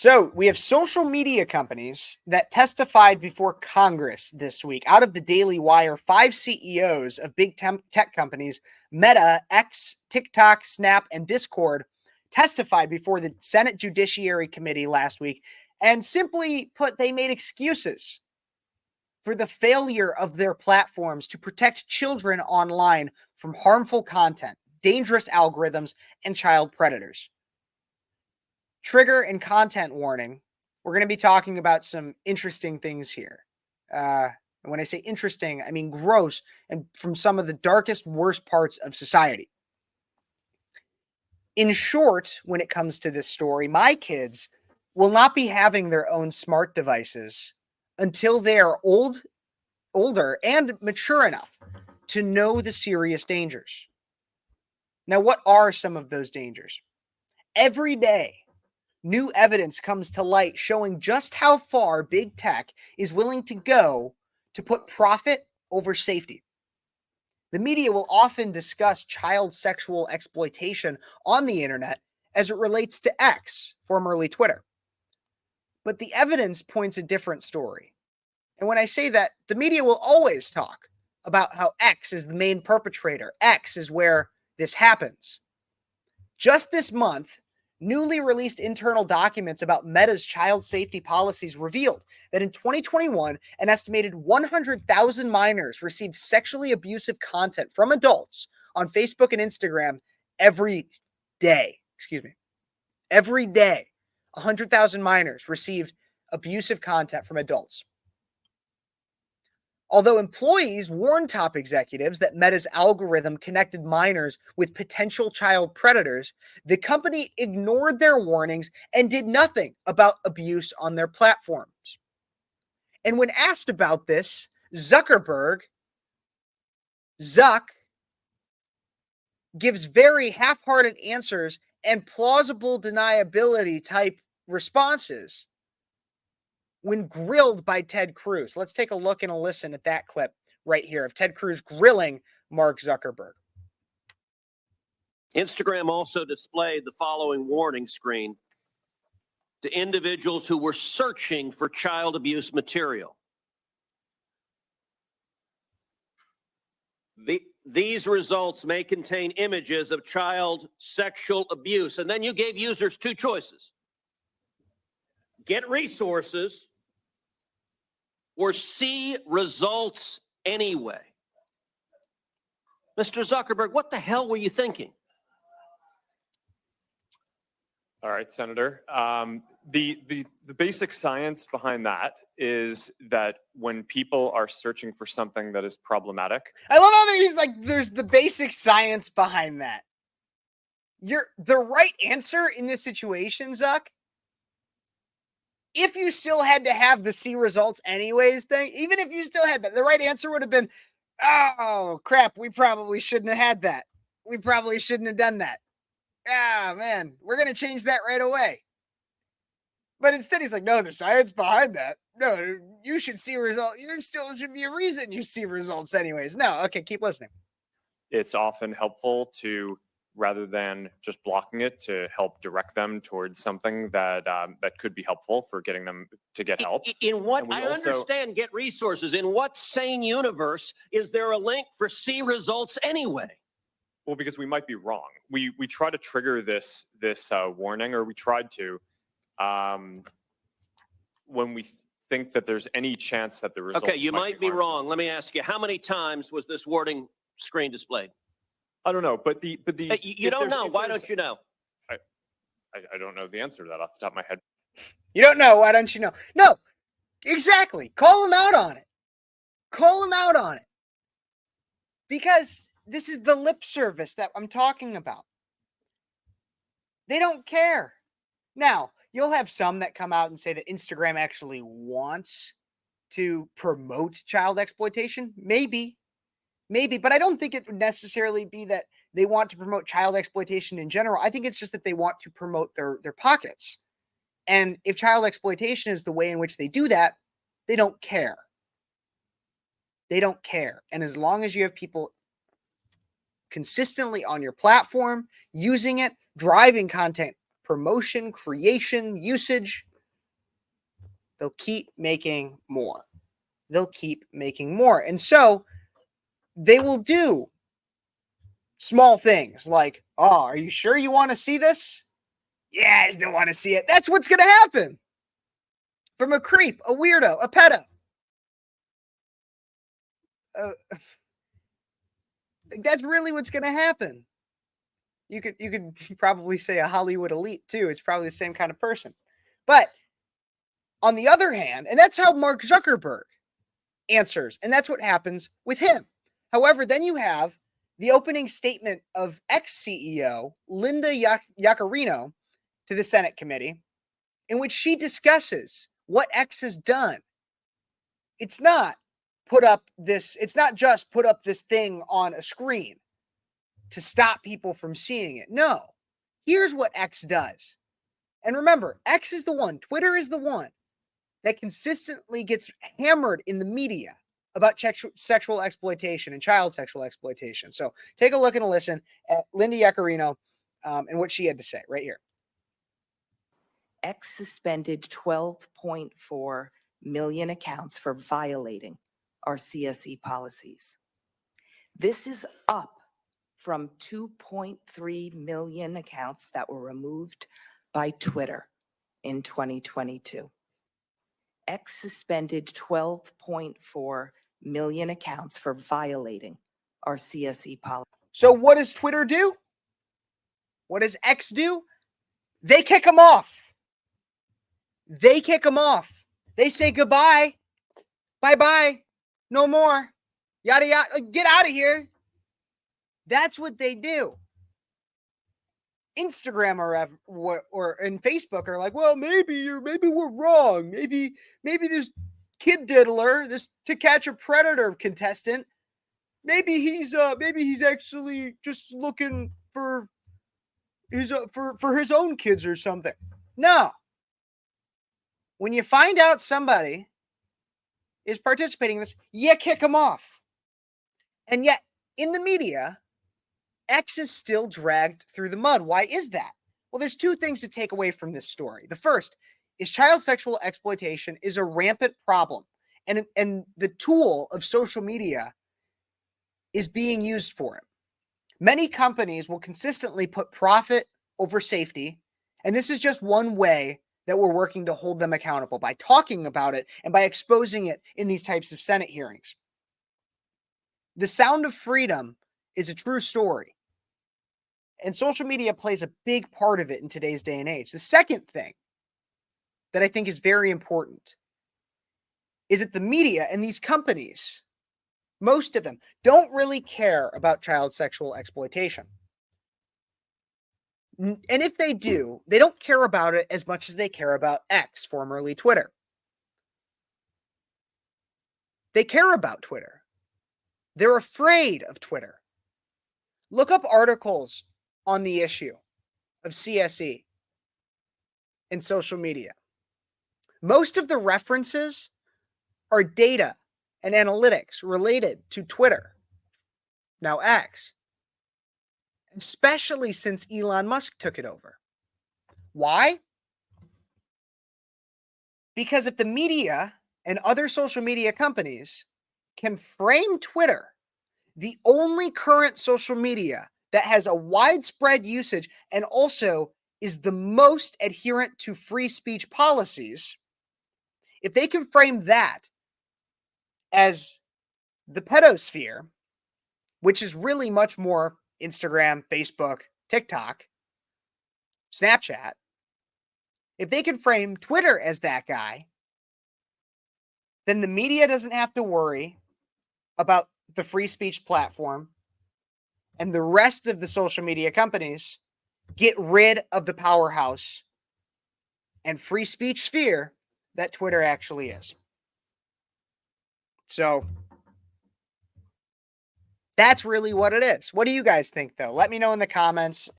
So we have social media companies that testified before Congress this week. Out of the Daily Wire, 5 CEOs of big tech companies, Meta, X, TikTok, Snap, and Discord, testified before the Senate Judiciary Committee last week. And simply put, they made excuses for the failure of their platforms to protect children online from harmful content, dangerous algorithms, and child predators. Trigger and content warning. We're going to be talking about some interesting things here. And when I say interesting, I mean gross and from some of the darkest, worst parts of society. In short, when it comes to this story, my kids will not be having their own smart devices until they are older and mature enough to know the serious dangers. Now, what are some of those dangers? Every day, new evidence comes to light showing just how far big tech is willing to go to put profit over safety. The media will often discuss child sexual exploitation on the internet as it relates to X, formerly Twitter. But the evidence points a different story. And when I say that, the media will always talk about how X is the main perpetrator. X is where this happens. Just this month, newly released internal documents about Meta's child safety policies revealed that in 2021, an estimated 100,000 minors received sexually abusive content from adults on Facebook and Instagram every day. Every day, 100,000 minors received abusive content from adults. Although employees warned top executives that Meta's algorithm connected minors with potential child predators, the company ignored their warnings and did nothing about abuse on their platforms. And when asked about this, Zuck gives very half-hearted answers and plausible deniability type responses when grilled by Ted Cruz. Let's take a look and a listen at that clip right here of Ted Cruz grilling Mark Zuckerberg. Instagram also displayed the following warning screen to individuals who were searching for child abuse material. These results may contain images of child sexual abuse. And then you gave users two choices: get resources or see results anyway. Mr. Zuckerberg, what the hell were you thinking? All right, Senator. The basic science behind that is that when people are searching for something that is problematic. I love how he's like, there's the basic science behind that. The right answer in this situation, Zuck, if you still had to have the see results anyways thing, even if you still had that, the right answer would have been, oh, crap, we probably shouldn't have had that. We probably shouldn't have done that. Ah, man, we're going to change that right away. But instead, he's like, no, the science behind that. No, you should see results. There still should be a reason you see results anyways. No, okay, keep listening. It's often helpful to, rather than just blocking it, to help direct them towards something that that could be helpful for getting them to get help. In what, I understand get resources. In what sane universe is there a link for see results anyway? Well, because we might be wrong. We try to trigger this warning, or we tried to, when we think that there's any chance that the results. Okay, you might be wrong. Let me ask you, how many times was this warning screen displayed? I don't know, but you don't know. Why don't you know? I don't know the answer to that off the top of my head. You don't know. Why don't you know? No, exactly. Call him out on it. Call him out on it. Because this is the lip service that I'm talking about. They don't care. Now, you'll have some that come out and say that Instagram actually wants to promote child exploitation. Maybe, but I don't think it would necessarily be that they want to promote child exploitation in general. I think it's just that they want to promote their pockets. And if child exploitation is the way in which they do that, they don't care. They don't care. And as long as you have people consistently on your platform, using it, driving content promotion, creation, usage, They'll keep making more. They'll keep making more. And so they will do small things like, oh, are you sure you want to see this? Yeah, I still want to see it. That's what's going to happen. From a creep, a weirdo, a pedo. That's really what's going to happen. You could probably say a Hollywood elite too. It's probably the same kind of person. But on the other hand, and that's how Mark Zuckerberg answers, and that's what happens with him. However, then you have the opening statement of ex-CEO Linda Yaccarino to the Senate committee, in which she discusses what X has done. It's not just put up this thing on a screen to stop people from seeing it. No, here's what X does. And remember, X is the one, Twitter is the one that consistently gets hammered in the media about sexual exploitation and child sexual exploitation. So take a look and a listen at Linda Yaccarino and what she had to say right here. X suspended 12.4 million accounts for violating our CSE policies. This is up from 2.3 million accounts that were removed by Twitter in 2022. X suspended 12.4 million accounts for violating our CSE policy. So what does Twitter do? What does X do? They kick them off. They kick them off. They say goodbye. Bye-bye. No more. Yada, yada. Get out of here. That's what they do. Instagram or and Facebook are like, well, maybe we're wrong. Maybe this kid diddler, this To Catch a Predator contestant, maybe he's actually just looking for his own kids or something. No. When you find out somebody is participating in this, you kick them off. And yet, in the media, X is still dragged through the mud. Why is that? Well, there's two things to take away from this story. The first is child sexual exploitation is a rampant problem, and the tool of social media is being used for it. Many companies will consistently put profit over safety, and this is just one way that we're working to hold them accountable, by talking about it and by exposing it in these types of Senate hearings. The Sound of Freedom is a true story, and social media plays a big part of it in today's day and age. The second thing that I think is very important is that the media and these companies, most of them, don't really care about child sexual exploitation. And if they do, they don't care about it as much as they care about X, formerly Twitter. They care about Twitter. They're afraid of Twitter. Look up articles on the issue of CSE and social media. Most of the references are data and analytics related to Twitter, now X, especially since Elon Musk took it over. Why? Because if the media and other social media companies can frame Twitter, the only current social media that has a widespread usage and also is the most adherent to free speech policies, if they can frame that as the pedosphere, which is really much more Instagram, Facebook, TikTok, Snapchat, if they can frame Twitter as that guy, then the media doesn't have to worry about the free speech platform, and the rest of the social media companies get rid of the powerhouse and free speech sphere that Twitter actually is. So that's really what it is. What do you guys think, though? Let me know in the comments.